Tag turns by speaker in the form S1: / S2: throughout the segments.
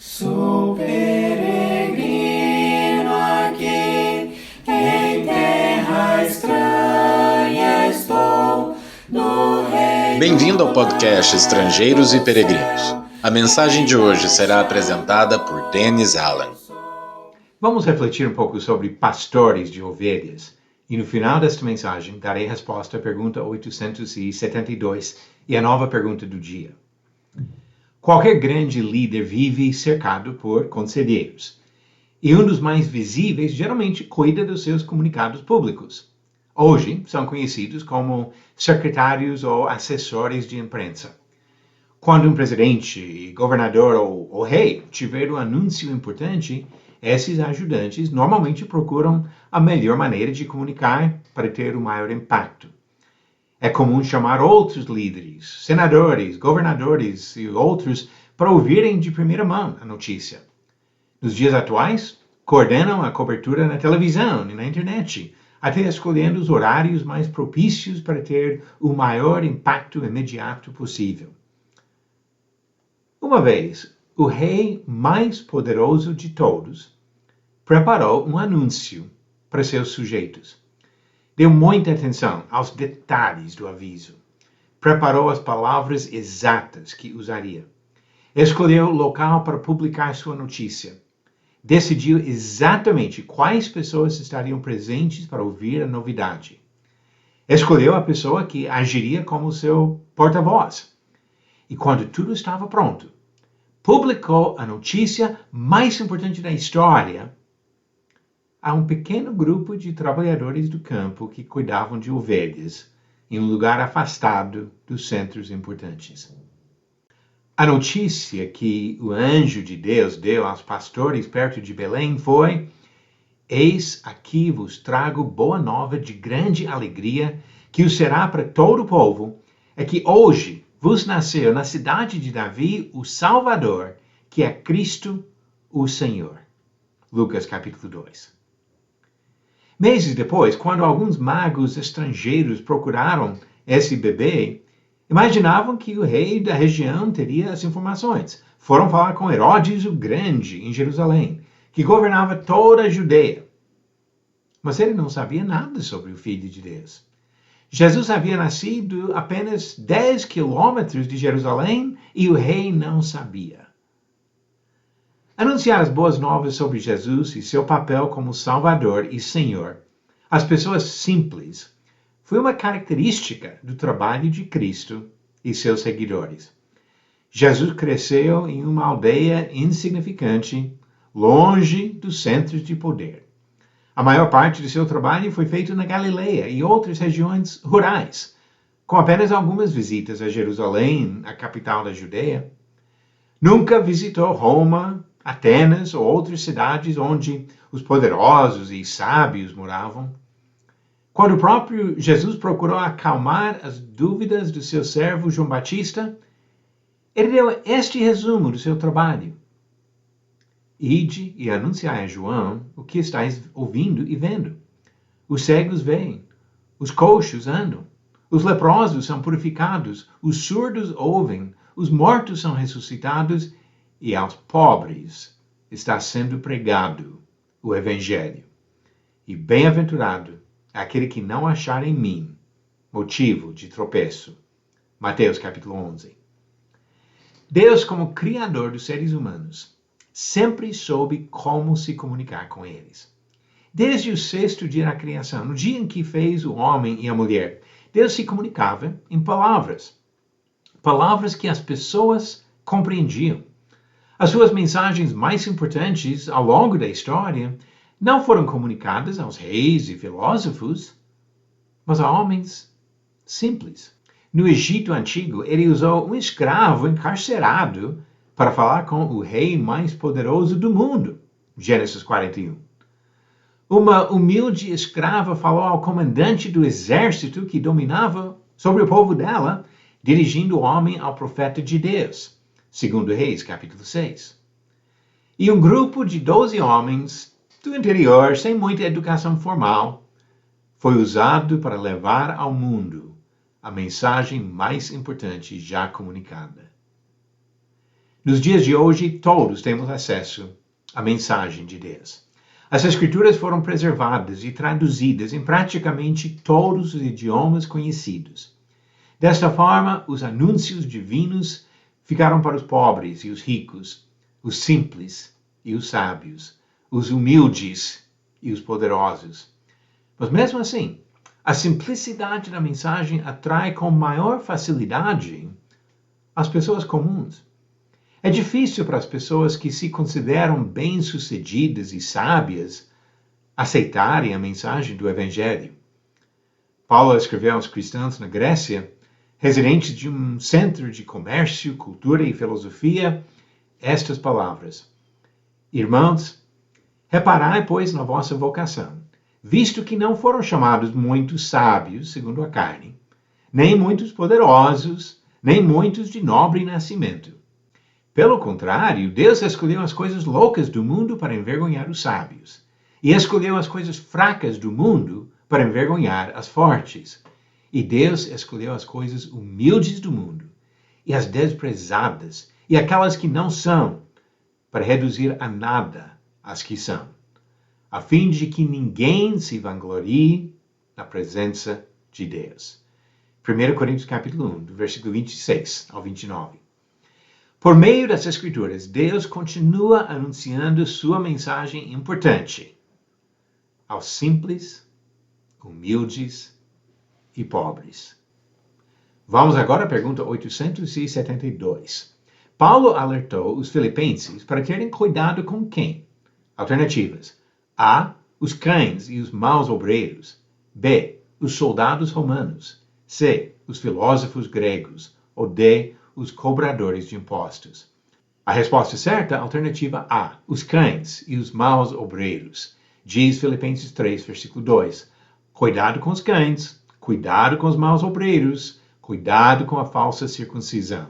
S1: Sou peregrino aqui, em terra estranha estou, no reino.
S2: Bem-vindo ao podcast Estrangeiros e Peregrinos. A mensagem de hoje será apresentada por Dennis Allen.
S3: Vamos refletir um pouco sobre pastores de ovelhas. E no final desta mensagem, darei resposta à pergunta 872 e a nova pergunta do dia. Qualquer grande líder vive cercado por conselheiros. E um dos mais visíveis geralmente cuida dos seus comunicados públicos. Hoje, são conhecidos como secretários ou assessores de imprensa. Quando um presidente, governador ou rei tiver um anúncio importante, esses ajudantes normalmente procuram a melhor maneira de comunicar para ter o maior impacto. É comum chamar outros líderes, senadores, governadores e outros para ouvirem de primeira mão a notícia. Nos dias atuais, coordenam a cobertura na televisão e na internet, até escolhendo os horários mais propícios para ter o maior impacto imediato possível. Uma vez, o rei mais poderoso de todos preparou um anúncio para seus sujeitos. Deu muita atenção aos detalhes do aviso. Preparou as palavras exatas que usaria. Escolheu o local para publicar sua notícia. Decidiu exatamente quais pessoas estariam presentes para ouvir a novidade. Escolheu a pessoa que agiria como seu porta-voz. E quando tudo estava pronto, publicou a notícia mais importante da história a um pequeno grupo de trabalhadores do campo que cuidavam de ovelhas em um lugar afastado dos centros importantes. A notícia que o anjo de Deus deu aos pastores perto de Belém foi: eis aqui vos trago boa nova de grande alegria, que o será para todo o povo, é que hoje vos nasceu na cidade de Davi o Salvador, que é Cristo o Senhor. Lucas capítulo 2. Meses depois, quando alguns magos estrangeiros procuraram esse bebê, imaginavam que o rei da região teria as informações. Foram falar com Herodes o Grande, em Jerusalém, que governava toda a Judeia. Mas ele não sabia nada sobre o Filho de Deus. Jesus havia nascido apenas 10 quilômetros de Jerusalém e o rei não sabia. Anunciar as boas novas sobre Jesus e seu papel como Salvador e Senhor às pessoas simples foi uma característica do trabalho de Cristo e seus seguidores. Jesus cresceu em uma aldeia insignificante, longe dos centros de poder. A maior parte de seu trabalho foi feito na Galileia e outras regiões rurais, com apenas algumas visitas a Jerusalém, a capital da Judeia. Nunca visitou Roma, Atenas ou outras cidades onde os poderosos e sábios moravam. Quando o próprio Jesus procurou acalmar as dúvidas do seu servo João Batista, ele deu este resumo do seu trabalho: ide e anunciai a João o que estáis ouvindo e vendo. Os cegos veem, os coxos andam, os leprosos são purificados, os surdos ouvem, os mortos são ressuscitados e aos pobres está sendo pregado o Evangelho. E bem-aventurado aquele que não achar em mim motivo de tropeço. Mateus capítulo 11. Deus, como Criador dos seres humanos, sempre soube como se comunicar com eles. Desde o sexto dia da criação, no dia em que fez o homem e a mulher, Deus se comunicava em palavras. Palavras que as pessoas compreendiam. As suas mensagens mais importantes ao longo da história não foram comunicadas aos reis e filósofos, mas a homens simples. No Egito Antigo, ele usou um escravo encarcerado para falar com o rei mais poderoso do mundo, Gênesis 41. Uma humilde escrava falou ao comandante do exército que dominava sobre o povo dela, dirigindo o homem ao profeta de Deus, 2 Reis, capítulo 6. E um grupo de 12 homens do interior, sem muita educação formal, foi usado para levar ao mundo a mensagem mais importante já comunicada. Nos dias de hoje, todos temos acesso à mensagem de Deus. As Escrituras foram preservadas e traduzidas em praticamente todos os idiomas conhecidos. Desta forma, os anúncios divinos ficaram para os pobres e os ricos, os simples e os sábios, os humildes e os poderosos. Mas mesmo assim, a simplicidade da mensagem atrai com maior facilidade as pessoas comuns. É difícil para as pessoas que se consideram bem-sucedidas e sábias aceitarem a mensagem do Evangelho. Paulo escreveu aos cristãos na Grécia, residentes de um centro de comércio, cultura e filosofia, estas palavras: Irmãos, reparai, pois, na vossa vocação, visto que não foram chamados muitos sábios, segundo a carne, nem muitos poderosos, nem muitos de nobre nascimento. Pelo contrário, Deus escolheu as coisas loucas do mundo para envergonhar os sábios, e escolheu as coisas fracas do mundo para envergonhar as fortes. E Deus escolheu as coisas humildes do mundo, e as desprezadas, e aquelas que não são, para reduzir a nada as que são, a fim de que ninguém se vanglorie na presença de Deus. 1 Coríntios capítulo 1, do versículo 26 ao 29. Por meio das Escrituras, Deus continua anunciando sua mensagem importante aos simples, humildes e pobres. Vamos agora à pergunta 872. Paulo alertou os filipenses para terem cuidado com quem? Alternativas: A. Os cães e os maus obreiros. B. Os soldados romanos. C. Os filósofos gregos. Ou D. Os cobradores de impostos. A resposta certa é a alternativa A, os cães e os maus obreiros. Diz Filipenses 3, versículo 2. Cuidado com os cães, cuidado com os maus obreiros, cuidado com a falsa circuncisão.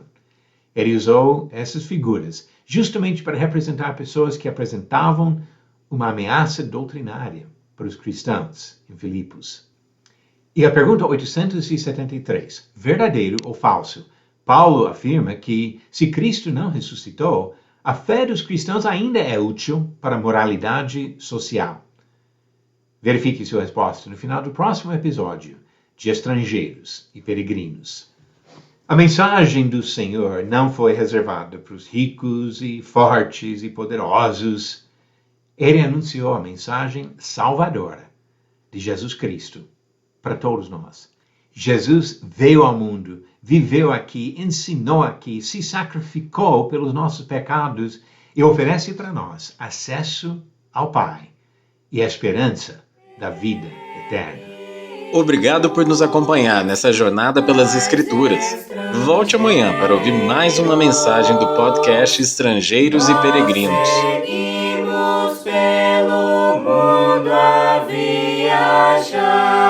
S3: Ele usou essas figuras justamente para representar pessoas que apresentavam uma ameaça doutrinária para os cristãos em Filipos. E a pergunta 873, verdadeiro ou falso? Paulo afirma que, se Cristo não ressuscitou, a fé dos cristãos ainda é útil para a moralidade social. Verifique sua resposta no final do próximo episódio de Estrangeiros e Peregrinos. A mensagem do Senhor não foi reservada para os ricos e fortes e poderosos. Ele anunciou a mensagem salvadora de Jesus Cristo para todos nós. Jesus veio ao mundo, viveu aqui, ensinou aqui, se sacrificou pelos nossos pecados e oferece para nós acesso ao Pai e a esperança da vida eterna.
S2: Obrigado por nos acompanhar nessa jornada pelas Escrituras. Volte amanhã para ouvir mais uma mensagem do podcast Estrangeiros e Peregrinos.
S1: Seguimos pelo mundo a viajar.